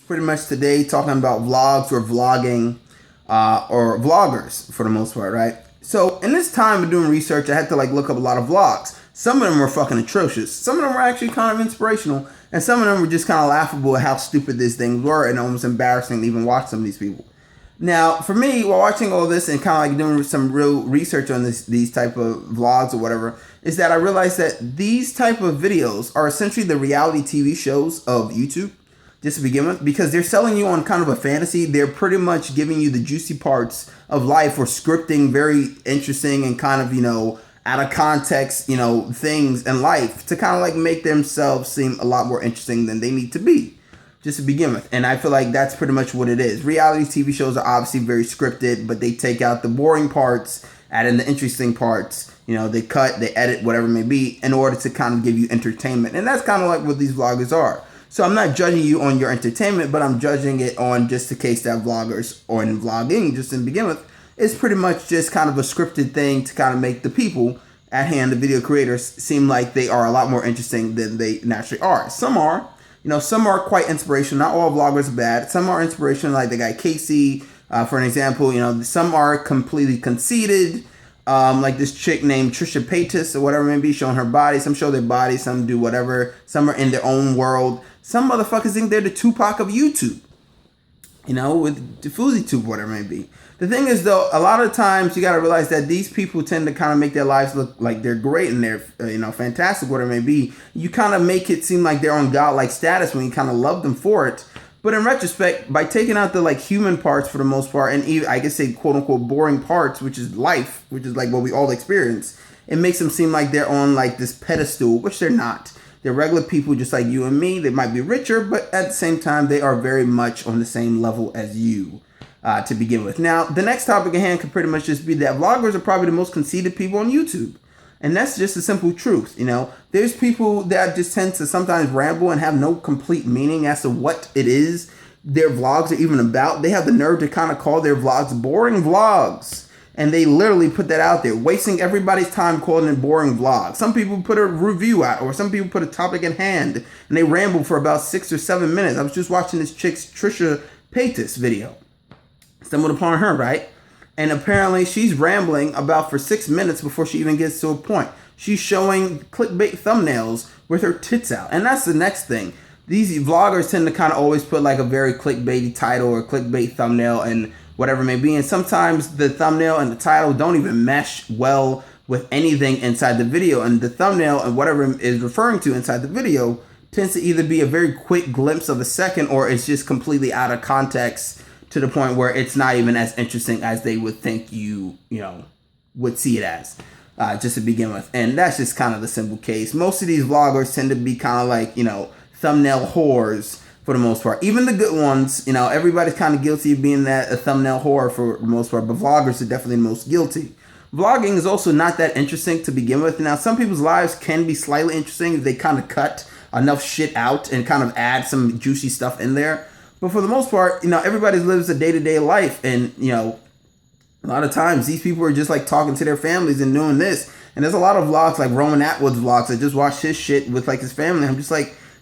pretty much today talking about vlogs or vlogging or vloggers for the most part, right? So in this time of doing research, I had to look up a lot of vlogs. Some of them were fucking atrocious. Some of them were actually kind of inspirational, and some of them were just kind of laughable at how stupid these things were, and almost embarrassing to even watch some of these people. Now, for me, while watching all this and kind of doing some real research on these type of vlogs or whatever, is that I realized that these type of videos are essentially the reality TV shows of YouTube, just to begin with, because they're selling you on kind of a fantasy. They're pretty much giving you the juicy parts of life, or scripting very interesting and kind of, out of context, things in life to kind of make themselves seem a lot more interesting than they need to be, just to begin with. And I feel like that's pretty much what it is. Reality TV shows are obviously very scripted, but they take out the boring parts, add in the interesting parts. They cut, they edit, whatever it may be, in order to kind of give you entertainment. And that's kind of like what these vloggers are. So I'm not judging you on your entertainment, but I'm judging it on just the case that vloggers, or in vlogging, just to begin with, is pretty much just kind of a scripted thing to kind of make the people at hand, the video creators, seem like they are a lot more interesting than they naturally are. Some are. Some are quite inspirational. Not all vloggers are bad. Some are inspirational, like the guy Casey, for an example. Some are completely conceited, like this chick named Trisha Paytas or whatever it may be, showing her body. Some show their body, some do whatever. Some are in their own world. Some motherfuckers think they're the Tupac of YouTube, with the Fuzi Tube, whatever it may be. The thing is, though, a lot of times you got to realize that these people tend to kind of make their lives look like they're great and they're, fantastic, whatever it may be. You kind of make it seem like they're on godlike status when you kind of love them for it. But in retrospect, by taking out the human parts for the most part, and even, I guess, say, quote unquote boring parts, which is life, which is what we all experience, it makes them seem like they're on this pedestal, which they're not. They're regular people just like you and me. They might be richer, but at the same time, they are very much on the same level as you, to begin with. Now, the next topic at hand could pretty much just be that vloggers are probably the most conceited people on YouTube. And that's just a simple truth. There's people that just tend to sometimes ramble and have no complete meaning as to what it is their vlogs are even about. They have the nerve to kind of call their vlogs boring vlogs. And they literally put that out there, wasting everybody's time calling it boring vlogs. Some people put a review out, or some people put a topic in hand, and they ramble for about 6 or 7 minutes. I was just watching this chick's Trisha Paytas video. Stumbled upon her, right? And apparently she's rambling about for 6 minutes before she even gets to a point. She's showing clickbait thumbnails with her tits out. And that's the next thing. These vloggers tend to kind of always put a very clickbaity title or clickbait thumbnail and whatever it may be. And sometimes the thumbnail and the title don't even mesh well with anything inside the video. And the thumbnail and whatever is referring to inside the video tends to either be a very quick glimpse of a second, or it's just completely out of context to the point where it's not even as interesting as they would think you would see it as, just to begin with. And that's just kind of the simple case. Most of these vloggers tend to be kind of thumbnail whores for the most part. Even the good ones, everybody's kind of guilty of being a thumbnail whore for the most part, but vloggers are definitely the most guilty. Vlogging is also not that interesting to begin with. Now, some people's lives can be slightly interesting if they kind of cut enough shit out and kind of add some juicy stuff in there. But for the most part, everybody lives a day-to-day life. And, a lot of times these people are just talking to their families and doing this. And there's a lot of vlogs like Roman Atwood's vlogs. I just watched his shit with his family. I'm just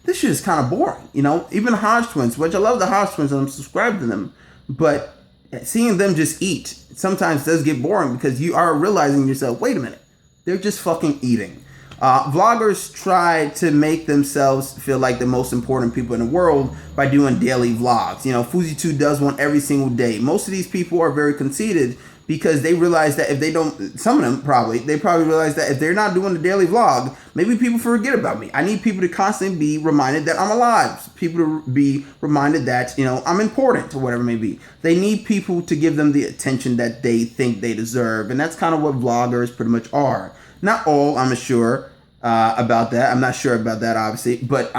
this shit is kind of boring. Even the Hodge twins, which I love the Hodge twins and I'm subscribed to them. But seeing them just eat sometimes does get boring, because you are realizing yourself, wait a minute, they're just fucking eating. Vloggers try to make themselves feel like the most important people in the world by doing daily vlogs. Fuzi2 does one every single day. Most of these people are very conceited because they realize that if they don't, some of them probably realize that if they're not doing the daily vlog, maybe people forget about me. I need people to constantly be reminded that I'm alive. People to be reminded that, I'm important or whatever it may be. They need people to give them the attention that they think they deserve. And that's kind of what vloggers pretty much are. Not all, I'm sure about that. I'm not sure about that, obviously. But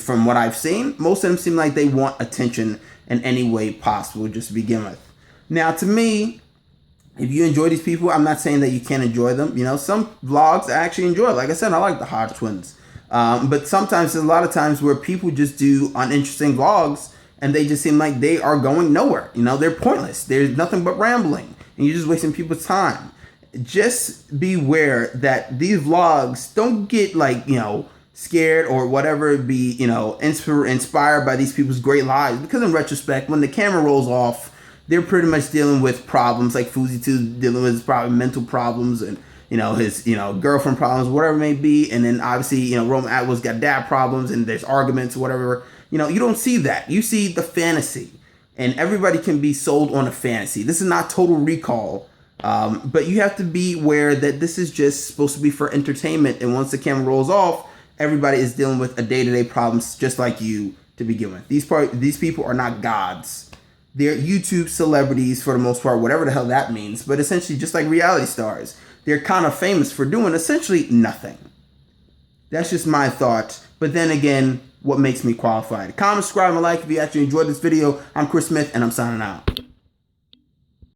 from what I've seen, most of them seem like they want attention in any way possible, just to begin with. Now, to me, if you enjoy these people, I'm not saying that you can't enjoy them. Some vlogs I actually enjoy. Like I said, I like the Hodge twins. But sometimes, there's a lot of times where people just do uninteresting vlogs and they just seem like they are going nowhere. They're pointless. There's nothing but rambling. And you're just wasting people's time. Just beware that these vlogs don't get scared or whatever, be, you know, inspired by these people's great lives. Because in retrospect, when the camera rolls off, they're pretty much dealing with problems like Fuzi 2 dealing with his probably mental problems and, you know, his, you know, girlfriend problems, whatever it may be. And then obviously, you know, Roman Atwood's got dad problems and there's arguments, whatever. You know, you don't see that. You see the fantasy. And everybody can be sold on a fantasy. This is not Total Recall. But you have to be aware that this is just supposed to be for entertainment. And once the camera rolls off, everybody is dealing with a day-to-day problems just like you to begin with. These people are not gods. They're YouTube celebrities for the most part, whatever the hell that means. But essentially, just like reality stars, they're kind of famous for doing essentially nothing. That's just my thought. But then again, what makes me qualified? Comment, subscribe, and like if you actually enjoyed this video. I'm Chris Smith, and I'm signing out.